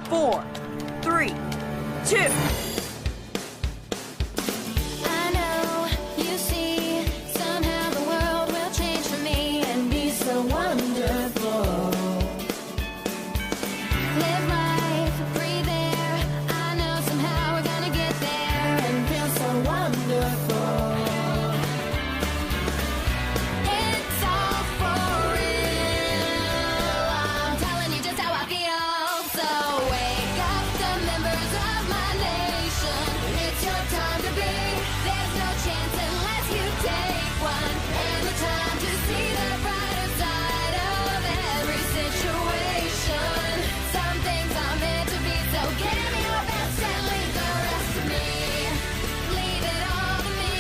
4, 3, 2. I know, you see, somehow the world will change for me and be so wonderful. Live life, breathe air. I know somehow we're gonna get there and feel so wonderful. It's all for real. I'm telling you just how I feel. So wake up, the members of my nation. It's your time to be. There's no chance unless you take one. And the time to see the brighter side of every situation. Some things are meant to be, so give me your best and leave the rest to me. Leave it all to me.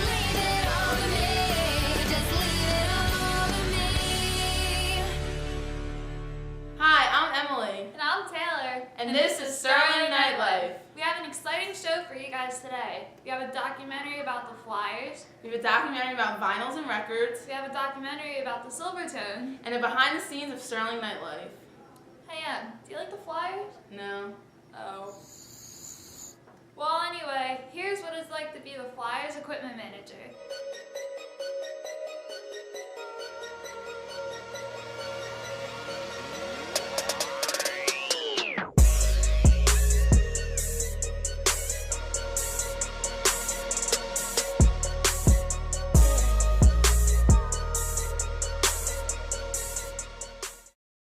Leave it all to me. Just leave it all to me. Hi, I'm Emily, And I'm Taylor. and this is Sterling Nightlife. We have an exciting show for you guys today. We have a documentary about the Flyers. We have a documentary about vinyls and records, We have a documentary about the Silvertone. and a behind the scenes of Sterling Nightlife. Hey, do you like the Flyers? No. Oh. Well, anyway, here's what it's like to be the Flyers equipment manager.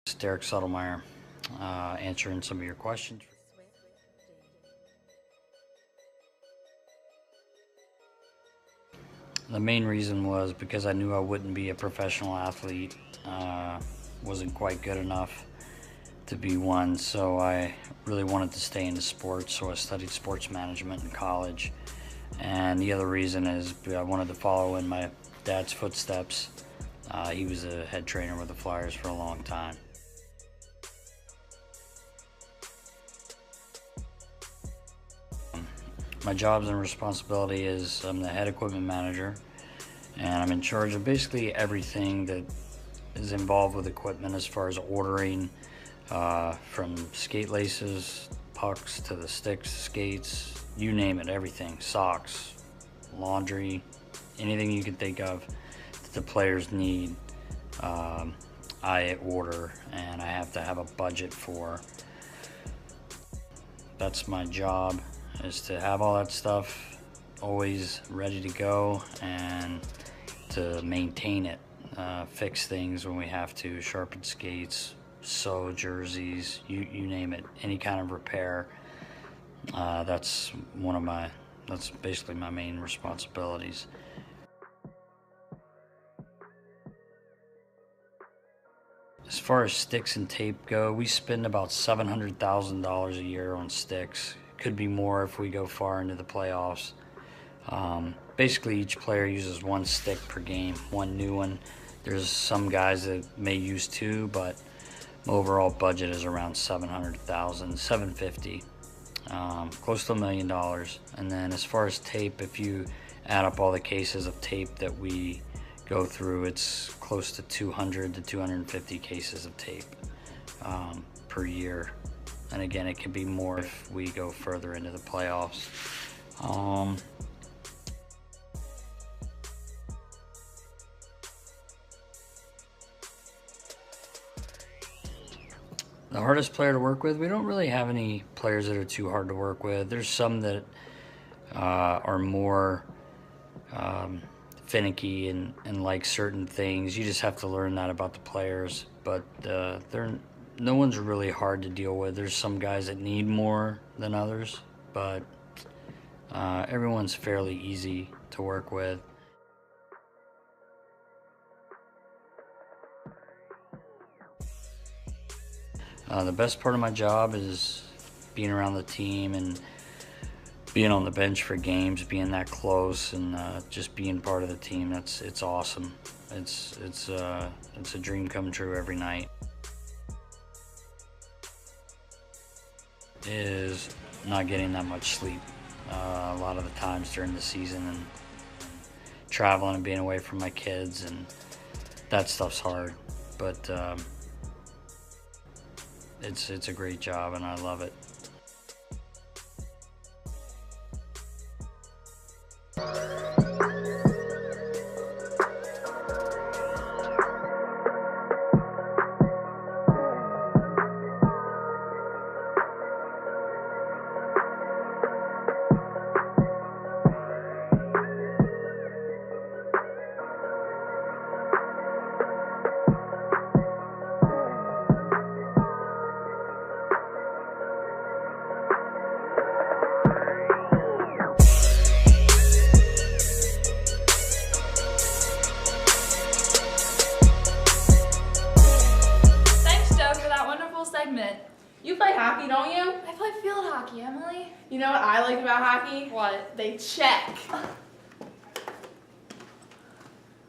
It's Derek Suttlemeyer, answering some of your questions. The main reason was because I knew I wouldn't be a professional athlete, wasn't quite good enough to be one, so I really wanted to stay into sports, so I studied sports management in college. And the other reason is I wanted to follow in my dad's footsteps. He was a head trainer with the Flyers for a long time. My jobs and responsibility is I'm the head equipment manager, and I'm in charge of basically everything that is involved with equipment as far as ordering, from skate laces, pucks, to the sticks, skates, you name it, everything, socks, laundry, anything you can think of that the players need, I order, and I have to have a budget for. That's my job, is to have all that stuff always ready to go and to maintain it, fix things when we have to, sharpen skates, sew jerseys, you name it, any kind of repair. That's basically my main responsibilities. As far as sticks and tape go, we spend about $700,000 a year on sticks. Could be more if we go far into the playoffs. Basically, each player uses one stick per game, one new one. There's some guys that may use two, but overall budget is around $700,000, $750,000, close to $1 million. And then as far as tape, if you add up all the cases of tape that we go through, it's close to 200 to 250 cases of tape per year. And again, it can be more if we go further into the playoffs. The hardest player to work with, we don't really have any players that are too hard to work with. There's some that are more finicky and like certain things. You just have to learn that about the players, but no one's really hard to deal with. There's some guys that need more than others, but everyone's fairly easy to work with. The best part of my job is being around the team and being on the bench for games, being that close, and just being part of the team. It's awesome. It's a dream come true every night. Is not getting that much sleep a lot of the times during the season, and traveling and being away from my kids, and that stuff's hard. But It's a great job, and I love it. Segment. You play hockey, don't you? I play field hockey, Emily. You know what I like about hockey? What? They check.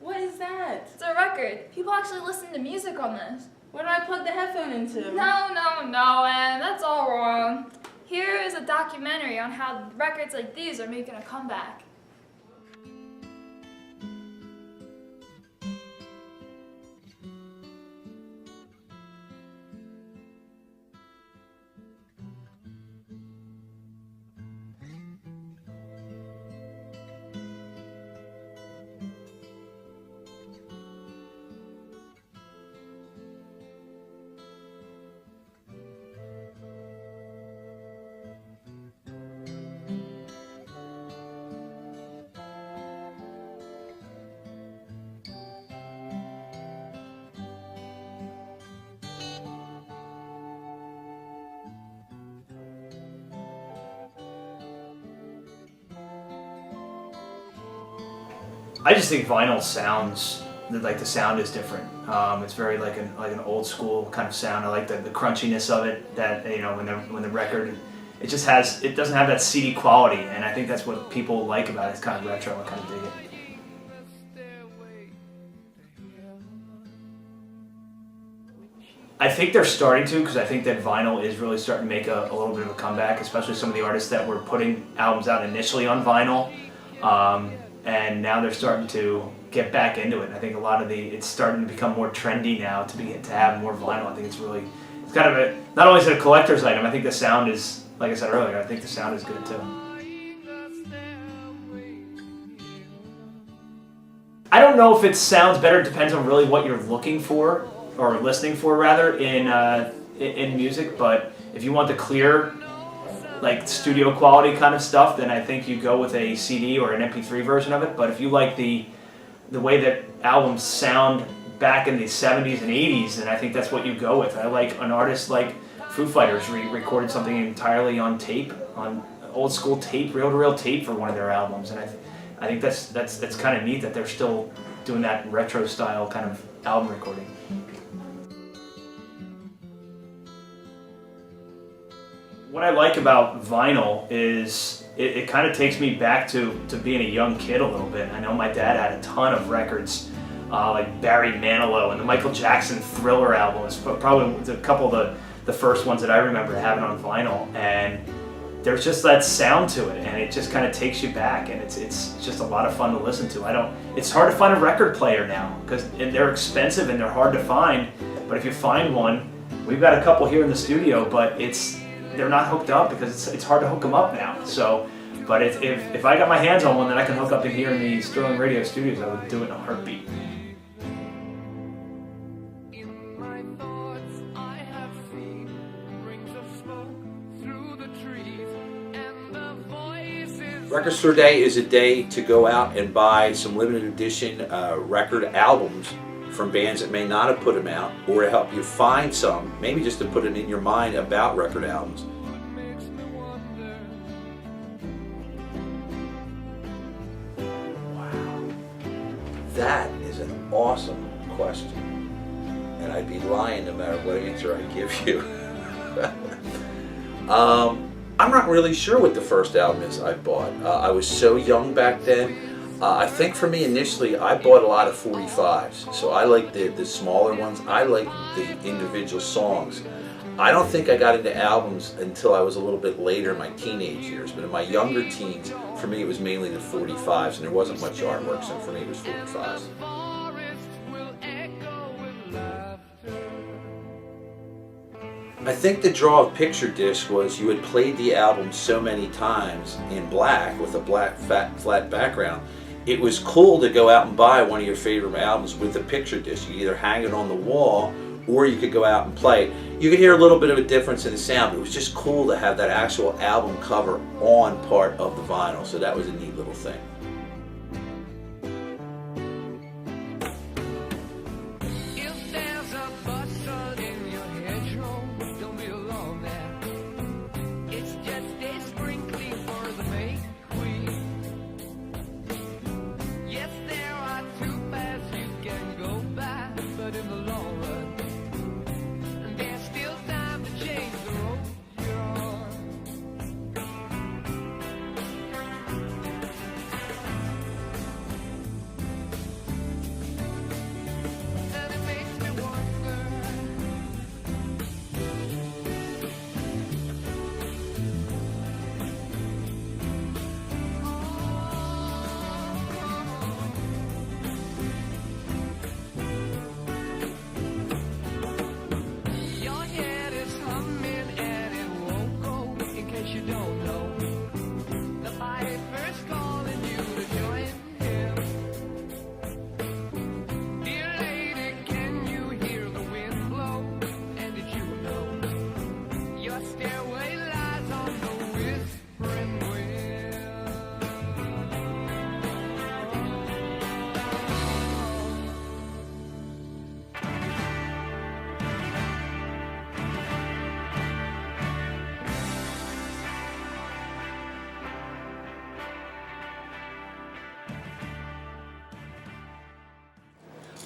What is that? It's a record. People actually listen to music on this. Where do I plug the headphone into? No, Ann, that's all wrong. Here is a documentary on how records like these are making a comeback. I just think vinyl sounds like the sound is different. It's very like an old school kind of sound. I like the crunchiness of it. That when the record, it doesn't have that CD quality, and I think that's what people like about it. It's kind of retro. I kind of dig it. I think they're starting to, because I think that vinyl is really starting to make a little bit of a comeback, especially some of the artists that were putting albums out initially on vinyl. And now they're starting to get back into it. I think it's starting to become more trendy now to have more vinyl. I think it's kind of not only is it a collector's item, I think the sound is, like I said earlier, I think the sound is good too. I don't know if it sounds better. It depends on really what you're looking for, or listening for rather, in music. But if you want the clear, like studio quality kind of stuff, then I think you go with a CD or an MP3 version of it. But if you like the way that albums sound back in the 70s and 80s, then I think that's what you go with. I like an artist like Foo Fighters recorded something entirely on tape, on old school tape, reel-to-reel tape for one of their albums, and I think that's kind of neat that they're still doing that retro style kind of album recording. What I like about vinyl is it kind of takes me back to being a young kid a little bit. I know my dad had a ton of records, like Barry Manilow and the Michael Jackson Thriller albums, but probably a couple of the first ones that I remember having on vinyl. And there's just that sound to it, and it just kind of takes you back, and it's just a lot of fun to listen to. It's hard to find a record player now, because they're expensive and they're hard to find, but if you find one, we've got a couple here in the studio, but they're not hooked up because it's hard to hook them up now. So, but if I got my hands on one that I can hook up in here in the Sterling Radio Studios, I would do it in a heartbeat. Record Store Day is a day to go out and buy some limited edition record albums from bands that may not have put them out, or to help you find some, maybe just to put it in your mind about record albums. Wow, that is an awesome question, and I'd be lying no matter what answer I give you. I'm not really sure what the first album is I bought. I was so young back then. I think for me initially, I bought a lot of 45s, so I like the smaller ones. I like the individual songs. I don't think I got into albums until I was a little bit later in my teenage years, but in my younger teens, for me it was mainly the 45s, and there wasn't much artwork, so for me it was 45s. I think the draw of Picture Disc was you had played the album so many times in black with a black flat background. It was cool to go out and buy one of your favorite albums with a picture disc. You either hang it on the wall or you could go out and play it. You could hear a little bit of a difference in the sound, but it was just cool to have that actual album cover on part of the vinyl. So that was a neat little thing.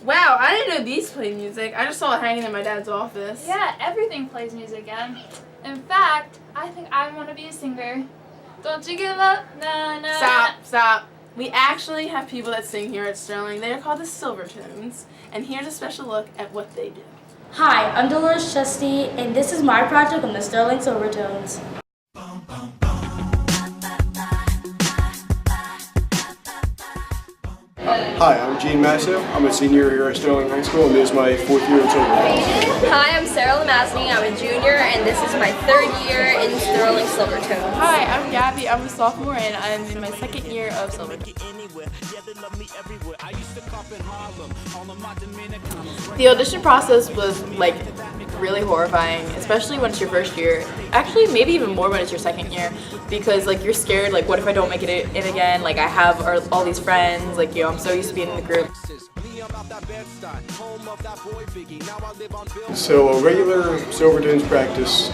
Wow, I didn't know these played music. I just saw it hanging in my dad's office. Yeah, everything plays music, and in fact, I think I want to be a singer. Don't you give up, na na. Stop. We actually have people that sing here at Sterling. They are called the Silvertones, and here's a special look at what they do. Hi, I'm Dolores Chesty, and this is my project on the Sterling Silvertones. Hi, I'm Gene Masso. I'm a senior here at Sterling High School, and this is my 4th year at Silvertones. Hi, I'm Sarah Lamassany. I'm a junior, and this is my 3rd year in Sterling Silvertones. Hi, I'm Gabby. I'm a sophomore, and I'm in my 2nd year of Silvertones. The audition process was really horrifying, especially when it's your first year. Actually, maybe even more when it's your 2nd year, because you're scared. What if I don't make it in again? I have all these friends. I'm so used to being in the group. So a regular Silvertones practice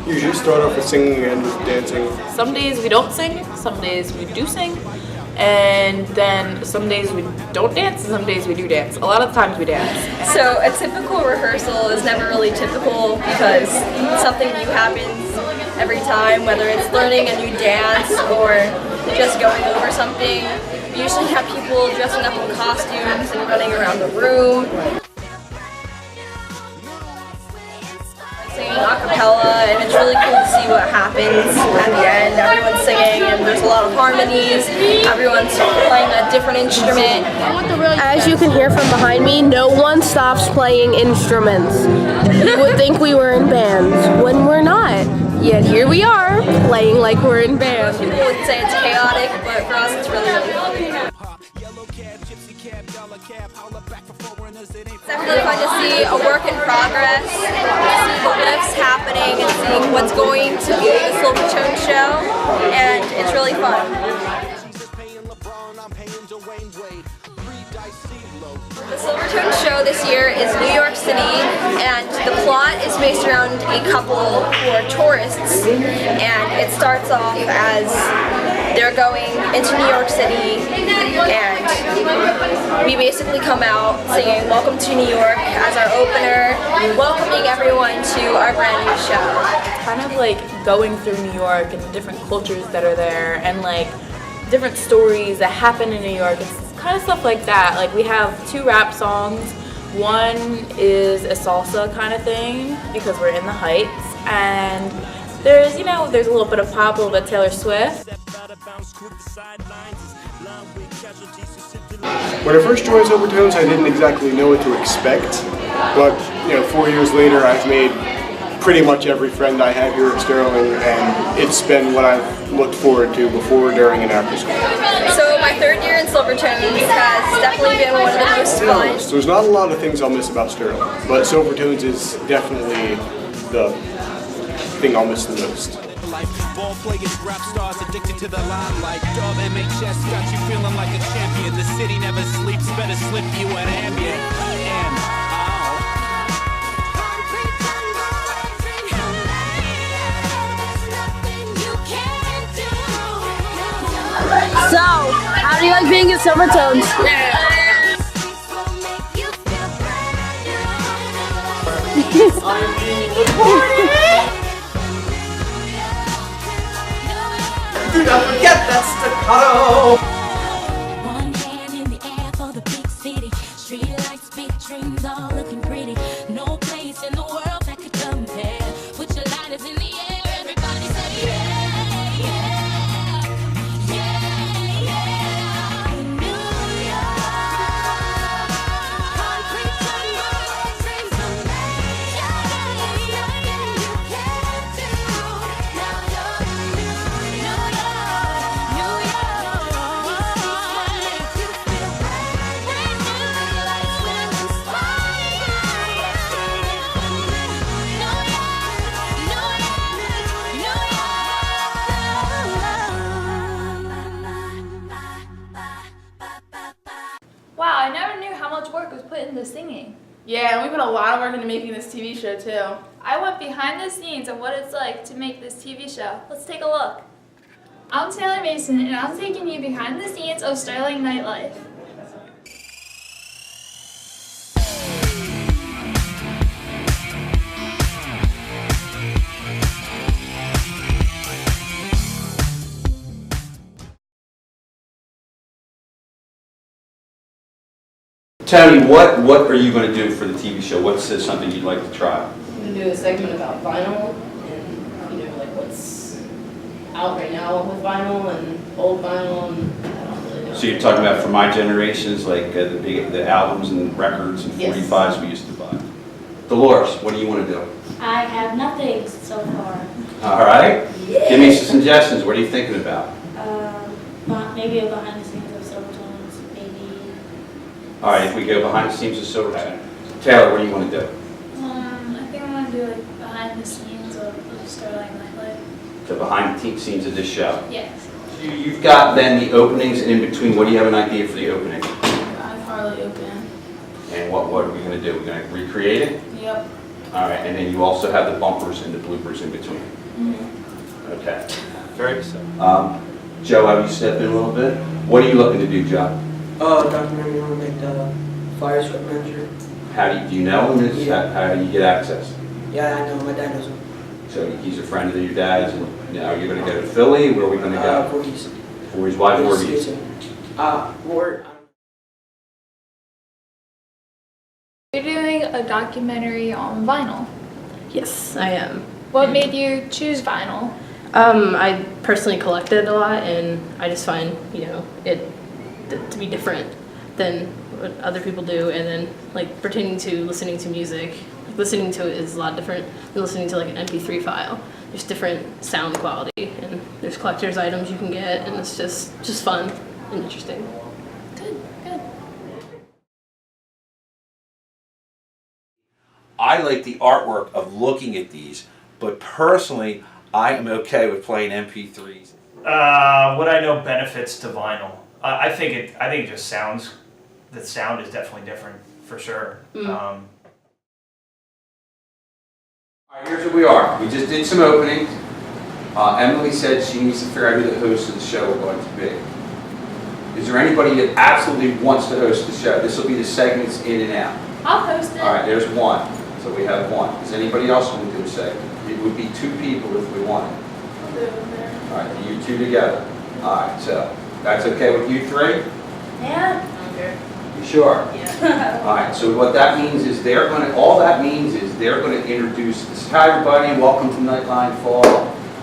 usually start off with singing and end with dancing. Some days we don't sing, some days we do sing, and then some days we don't dance, and some days we do dance. A lot of times we dance. So a typical rehearsal is never really typical because something new happens every time, whether it's learning a new dance or just going over something. We usually have people dressing up in costumes and running around the room, singing a cappella, and it's really cool to see what happens at the end. Everyone's singing and there's a lot of harmonies, everyone's playing a different instrument. As you can hear from behind me, no one stops playing instruments. You would think we were in bands when we're not. Yet here we are, playing like we're in bands. People would say it's chaotic, but for us it's really fun. It's definitely fun to see a work in progress, see the lifts happening and seeing what's going to be the Silvertone show, and it's really fun. The Silvertone show this year is New York City, and the plot is based around a couple who are tourists, and it starts off as they're going into New York City, and we basically come out singing Welcome to New York as our opener, welcoming everyone to our brand new show. It's kind of like going through New York and the different cultures that are there, and different stories that happen in New York. It's kind of stuff like that. We have 2 rap songs. One is a salsa kind of thing because we're in the Heights, and there's a little bit of pop, a little bit of Taylor Swift. When I first joined Silvertones, I didn't exactly know what to expect, but 4 years later, I've made pretty much every friend I have here at Sterling, and it's been what I've looked forward to before, during, and after school. So my third year in Silvertones has definitely been one of the most fun. So there's not a lot of things I'll miss about Sterling, but Silvertones is definitely the thing I'll miss the most. Ball players, rap stars addicted to the limelight. Dub MHS got you feeling like a champion. The city never sleeps, better slip you an ambient. So, how do you like being at Silvertones? I'm being recorded! Do not forget that staccato! One hand in the air for the big city. Street lights, big dreams, all looking pretty. No place in the world that could compare. Put your lighters in the air, everybody say yeah, yeah, yeah, yeah. New York, concrete jungle, dreams are made. Yeah, yeah, yeah, you can do. Now you're New York. Wow, I never knew how much work was put into singing. Yeah, and we put a lot of work into making this TV show too. I went behind the scenes of what it's like to make this TV show. Let's take a look. I'm Taylor Mason, and I'm taking you behind the scenes of Sterling Nightlife. Tony, what are you going to do for the TV show? What's something you'd like to try? I'm going to do a segment about vinyl and, you know, like what's out right now with vinyl and old vinyl, and I don't really know. So you're talking about for my generations, like the albums and records and 45s we used to buy. Dolores, what do you want to do? I have nothing so far. All right. Yeah. Give me some suggestions. What are you thinking about? Maybe a behind the scenes of Silvertones, maybe. All right, if we go behind the scenes of Silvertones. Taylor, what do you want to do? I think I want to do like behind the scenes of Sterling Nightlife. So behind the scenes of this show. Yes. You've got then the openings, and in between, what do you have an idea for the opening? Harley open. And what are we going to do? We're going to recreate it? Yep. All right, and then you also have the bumpers and the bloopers in between. Mm-hmm. Okay. Very good. Joe, have you stepped in a little bit? What are you looking to do, Joe? Documentary on like the fire script manager. Do you know him? Yeah. How do you get access? Yeah, I know. My dad knows him. So he's a friend of your dad's, and now you're going to go to Philly? Where are we going to go? Voorhees. Voorhees. Why Voorhees? Ward. You're doing a documentary on vinyl. Yes, I am. What made you choose vinyl? I personally collect it a lot, and I just find, you know, it to be different than what other people do, and then like pertaining to listening to music, listening to it is a lot different than listening to like an MP3 file. There's different sound quality, and there's collector's items you can get, and it's just fun and interesting. Good. I like the artwork of looking at these, but personally, I am okay with playing MP3s. What I know benefits to vinyl. I think it just sounds. The sound is definitely different for sure. All right, here's where we are. We just did some openings. Emily said she needs to figure out who the host of the show are going to be. Is there anybody that absolutely wants to host the show? This will be the segments in and out. I'll host it. All right, there's one. So we have one. Does anybody else want to do a segment? It would be 2 people if we wanted. I'll do it with her. All right, you 2 together. All right, so that's okay with you 3? Yeah. You sure? Yeah. All right, so what that means is they're going to introduce this. Hi everybody, welcome to Knightlife Fall.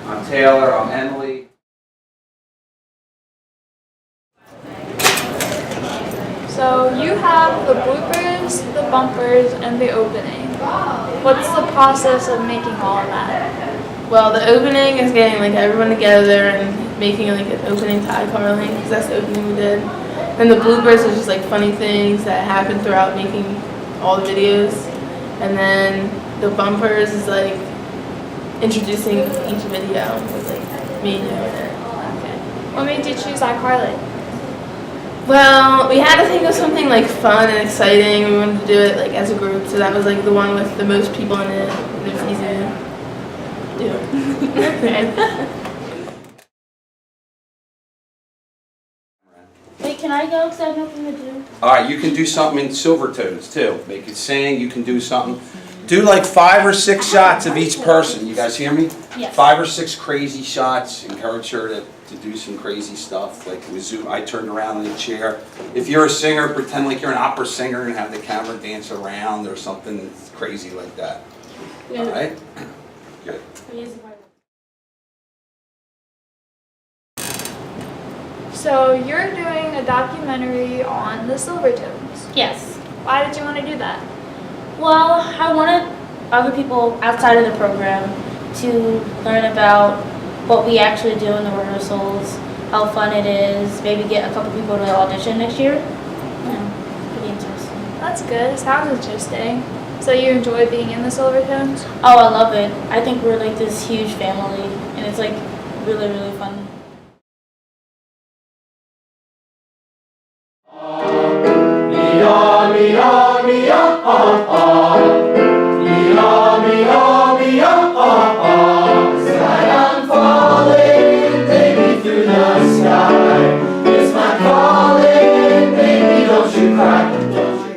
I'm Taylor, I'm Emily. So you have the bloopers, the bumpers, and the opening. What's the process of making all of that? Well, the opening is getting like everyone together and making like an opening to iCarly, because that's the opening we did. And the bloopers are just like funny things that happen throughout making all the videos. And then the bumpers is like introducing each video with like me doing it. Okay. What made you choose iCarly? Well, we had to think of something like fun and exciting. We wanted to do it like as a group, so that was like the one with the most people in it. It was easy to do. Okay. Wait, can I go? Because I have nothing to do. All right, you can do something in Silvertones too. Make it sing. You can do something. Do like 5 or 6 shots of each person. You guys hear me? Yes. 5 or 6 crazy shots. Encourage her to do some crazy stuff. Like with Zoom, I turned around in the chair. If you're a singer, pretend like you're an opera singer and have the camera dance around or something crazy like that. Yeah. All right? Good. So you're doing a documentary on the Silvertones. Yes. Why did you want to do that? Well, I wanted other people outside of the program to learn about what we actually do in the rehearsals, how fun it is, maybe get a couple people to audition next year. Yeah, pretty interesting. That's good. It sounds interesting. So you enjoy being in the Silvertones? Oh, I love it. I think we're like this huge family, and it's like really, really fun.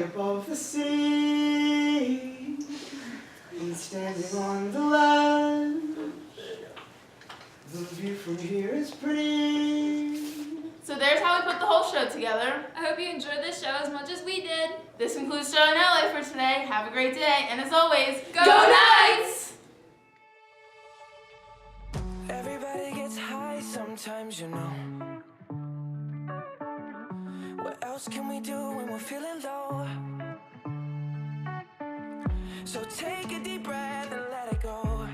Above the sea, and standing on the land. The view from here is pretty. So there's how we put the whole show together. I hope you enjoyed this show as much as we did. This concludes Sterling Knightlife for today. Have a great day, and as always, Go Knights! Everybody gets high sometimes, you know. What else can we do when we're feeling low? So take a deep breath and let it go.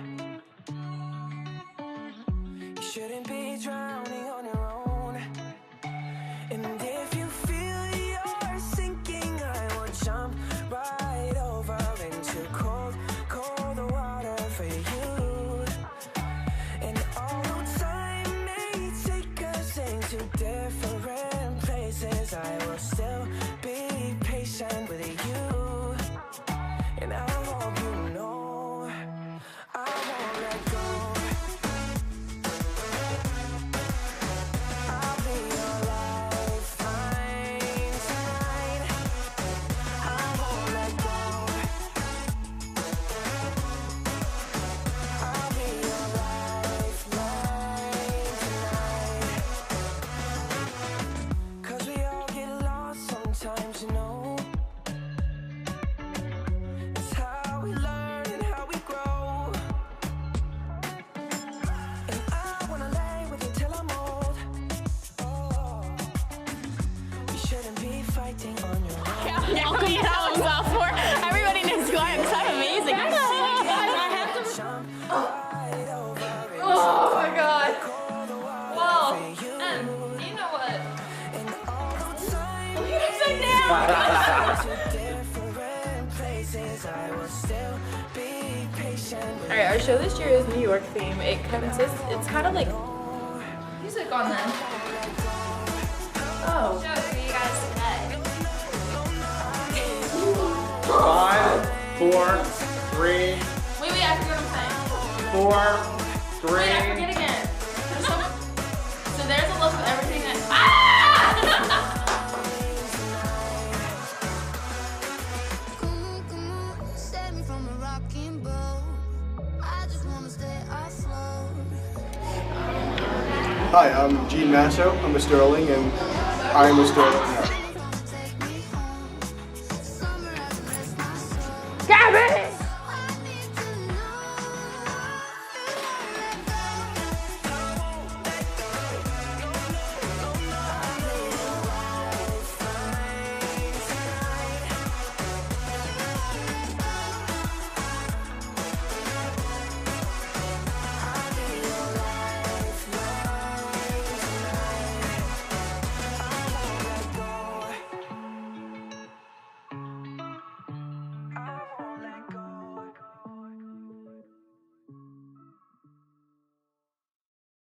You shouldn't be drowning on your own. And if you feel you're sinking, I will jump right over into cold, cold water for you. And although time may take us into different places, I will still be patient with you. And I hope you know I won't let go. I'll be your lifeline tonight. I won't let go. I'll be your lifeline tonight. 'Cause we all get lost sometimes, you know. It's how we learn and how we grow. And I wanna lay with you till I'm old. Oh, you shouldn't be fighting on your own. Welcome to Albums Off for everybody next door. I'm so amazing. Oh my god. Well, you know what? Look at him sit down! Alright, our show this year is New York theme. It consists, it's kind of like, Music on then. oh. Show it for you guys today. 5, 4, 3, Wait, I forget what I'm saying. 4, 3. Wait, I forget again. So there's a look of everything that. Ah! Save me from a rocking boat. I just wanna stay afloat. Hi, I'm Gene Masso. I'm a Sterling, and I'm a Sterling.